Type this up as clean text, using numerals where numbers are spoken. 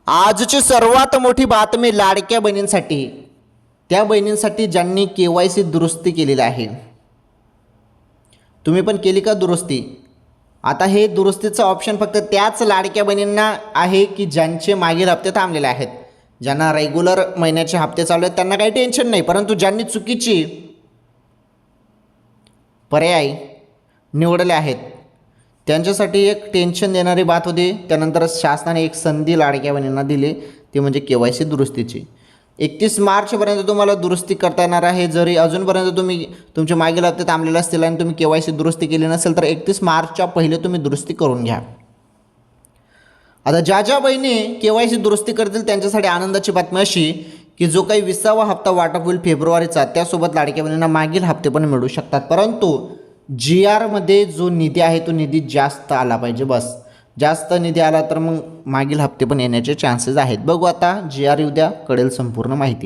आजची सर्वात मोठी बातमी लाडक्या बहिणींसाठी, त्या बहिणींसाठी ज्यांनी KYC दुरुस्ती केलेली आहे. तुम्ही पण केली का दुरुस्ती? आता हे दुरुस्तीचं ऑप्शन फक्त त्याच लाडक्या बहिणींना आहे की ज्यांचे मागील हप्ते थांबलेले आहेत. ज्यांना रेग्युलर महिन्याचे हप्ते चालू आहेत त्यांना काही टेन्शन नाही, परंतु ज्यांनी चुकीची पर्याय निवडले आहेत त्यांच्यासाठी एक टेन्शन देणारी बात होती. त्यानंतर शासनाने एक संधी लाडक्या बहिणींना दिली, ती म्हणजे KYC दुरुस्तीची. 31 मार्चपर्यंत तुम्हाला दुरुस्ती करता येणार आहे. जरी अजूनपर्यंत तुम्ही तुमचे मागील हप्ते थांबलेले असतील आणि तुम्ही KYC दुरुस्ती केली नसेल तर 31 मार्चच्या पहिले तुम्ही दुरुस्ती करून घ्या. आता ज्या ज्या बहिणी KYC दुरुस्ती करतील त्यांच्यासाठी आनंदाची बातमी अशी की जो काही 20वा हप्ता वाटप होईल फेब्रुवारीचा, त्यासोबत लाडक्या बहिणींना मागील हप्ते पण मिळू शकतात. परंतु GR मध्ये जो निधी आहे तो निधी जास्त आला पाहिजे. बस जास्त निधी आला तर मग मागील हप्ते पण येण्याचे चान्सेस आहेत. बघू आता GR उद्या कळेल संपूर्ण माहिती.